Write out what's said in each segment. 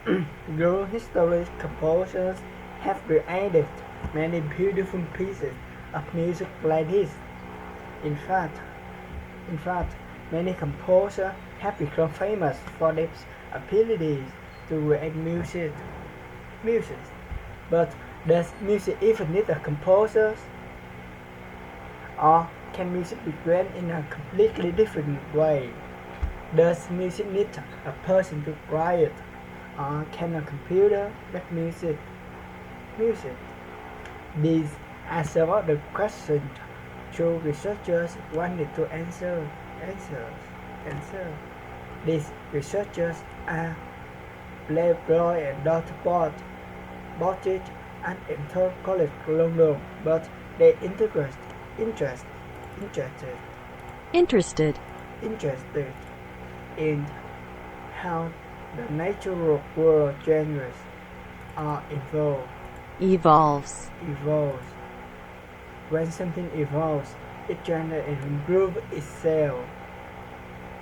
Through history, composers have created many beautiful pieces of music like this. In fact, in fact, many composers have become famous for their abilities to create music. But does music even need a composer, or can music be created in a completely different way? Does music need a person to write it, or can a computer make music? These are some of the questions true researchers wanted to answer. These researchers are Playboy and Dr. Botted and entered College London, but they interest, interested, Interested. interested in how the natural world genres are Evolves. evolves. When something evolves, it changes and improves itself.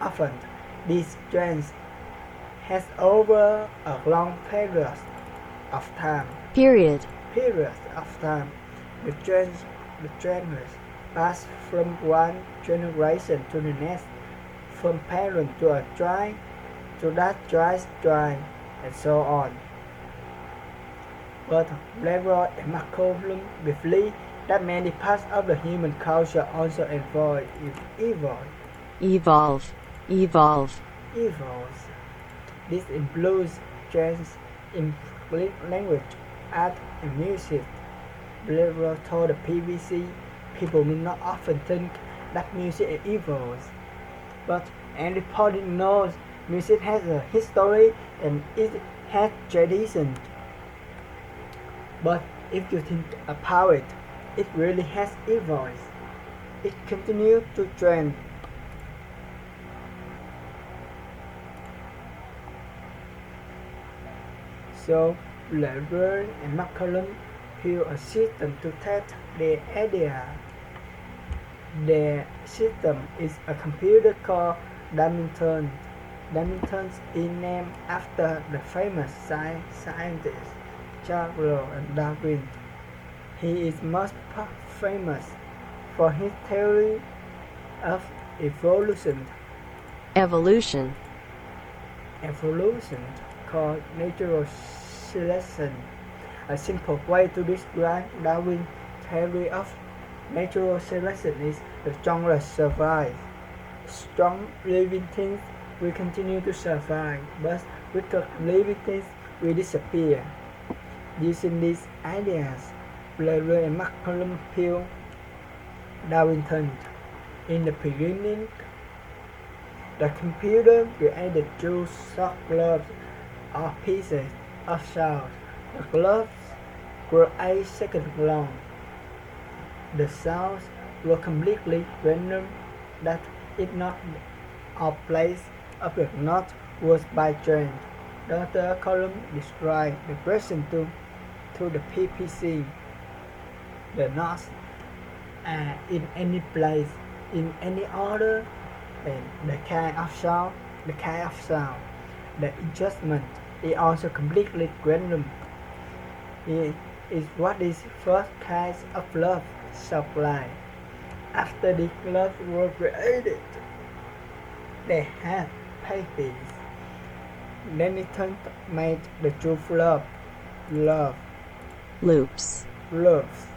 Often, these trends has over a long of time. Period. Periods of time, the genres pass from one generation to the next, from parent to a child, to that child's child, and so on. But Blackrock and McCollum believe that many parts of the human culture also Evolve. Evolve. evolves. This includes change in language, art, and music. Blackrock told the BBC, people may not often think that music evolves, but everybody knows music has a history and it has tradition. But if you think about it, it really has evolved. It continues to trend. So, Blackburn and McCollum built a system to test their idea. Their system is a computer called Darmington. Darmington is named after the famous scientists Charles Darwin. He is most famous for his theory of evolution. Evolution. Evolution, called natural selection. A simple way to describe Darwin's theory of natural selection is the strongest survive. Strong living things will continue to survive, but weaker living things will disappear. Using these ideas, Blair and McCollum built Darwinton. In the beginning, the computer created two short globes or pieces of sound. The globes were 8 seconds long. The sounds were completely random, that it not or place of the note was by chance. Dr. Column described the person to the PPC. The notes are in any place, in any order, and the kind of sound. The adjustment is also completely random. It is what is first kind of love supply. After the gloves were created, they had babies. Then it made the two Loops. loaves.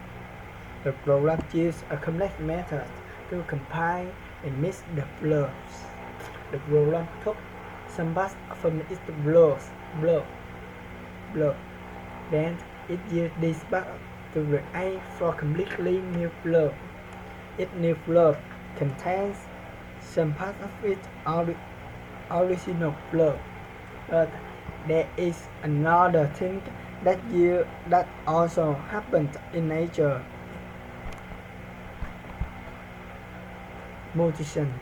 The program used a complex method to combine and mix the loaves. The program took some parts from its blow. Then it used this part to create for completely new loaf. Each new loaf contains some part of its original loaf. But there is another thing that also happens in nature. Mutation.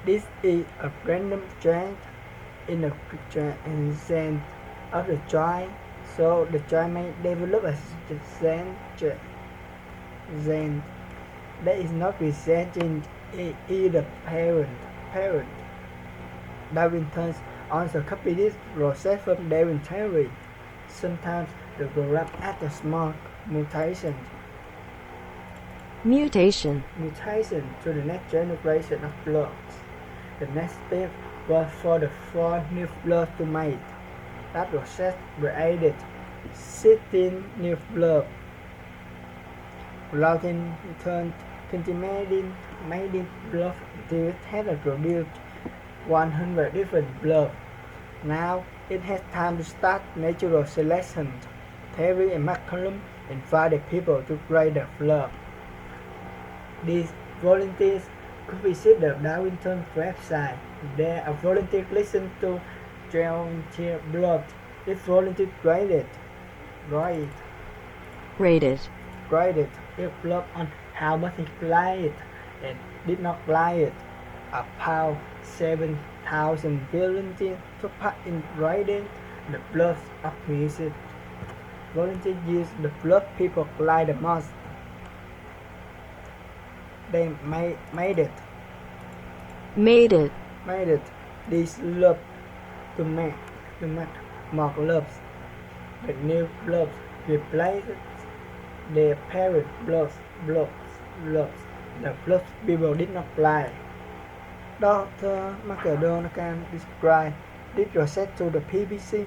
This is a random change in the gene of the child, so the child may develop a gene that is not present in either parent. Darwin's also copy this process from Darwin theory. Sometimes the program adds a small mutation Mutation. to the next generation of blobs. The next step was for the 4 new blobs to mate. That process created 16 new blobs. Routing turned 20 mating blobs until it had produced 100 different blobs. Now it has time to start natural selection. Terry and McCollum invited people to grade the blob. These volunteers could visit the Darwinton website. There, a volunteer listened to volunteer blobs. If volunteer graded if blob on how much he liked it and did not like it. About 7,000 volunteers took part in grading the blobs of music. Volunteers used the blob people like the most. They made it. These blobs to make more blobs. The new blobs replaced their parent blobs. The blobs people did not like. Dr. McDonald described this process to the BBC.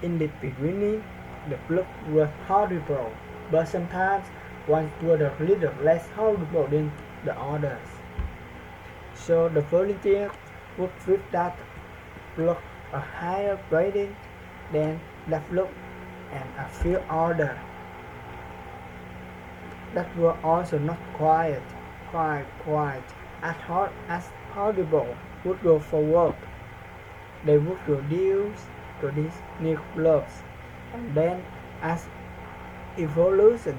In the beginning, the blobs were horrible, but sometimes ones were a little less horrible than the others. So the volunteers would give that blob a higher rating than that blob and a few others that were also not quite as horrible would go forward. They would produce new blobs, and then as evolution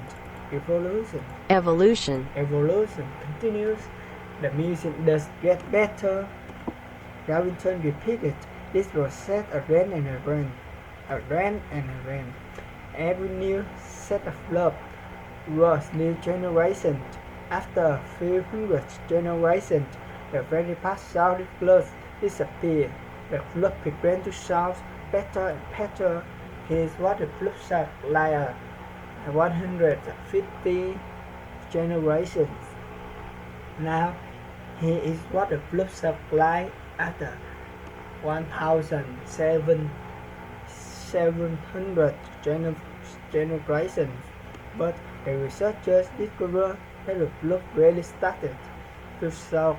continues, the music does get better. Darwin repeated this process again and again. Every new set of blobs was new generation. After a few hundred generations, the very past sounded blobs disappeared. The blob began to sound better and better. Here's what the blob sounds like 150 generations. Now, here is what the blob sounds like after 1,700 generations. But the researchers discovered that the blob really started to sound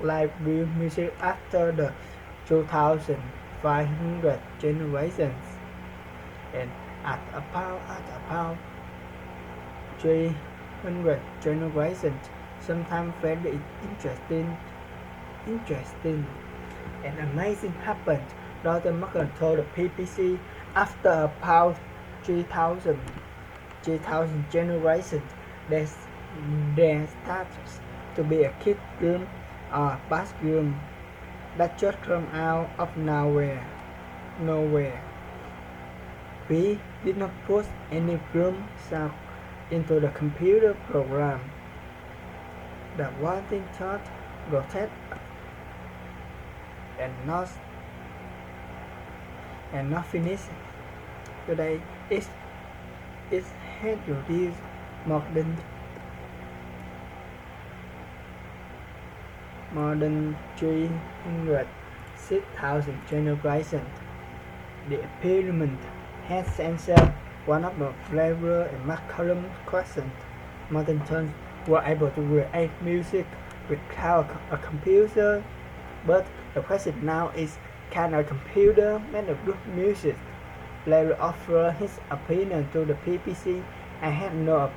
like real music after the 2,500 generations, and at about 300 generations, sometimes very interesting and amazing happened. Dr. Morgan told the BBC after about 3,000 generations, there starts to be a kid room or bathroom that just came out of nowhere. We did not put any room sound into the computer program. The one thing thought rotate and not finished. Today it had produced more than 306,000 generations. The experiment has answered one of the Flavor and McCollum questions. Modern tunes were able to create music without a computer, but the question now is, can a computer make a good music? Larry offered his opinion to the BBC. I have no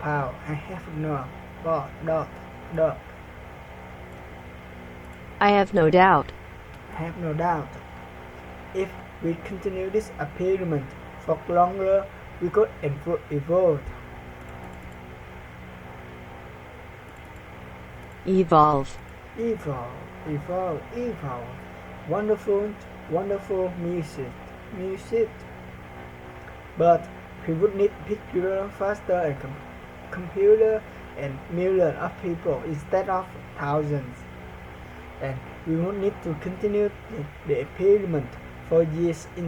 doubt. If we continue this experiment for longer, we could evolve. Evolve. Wonderful music. But we would need bigger, faster, and computer and millions of people instead of thousands. And we would need to continue the experiment for years in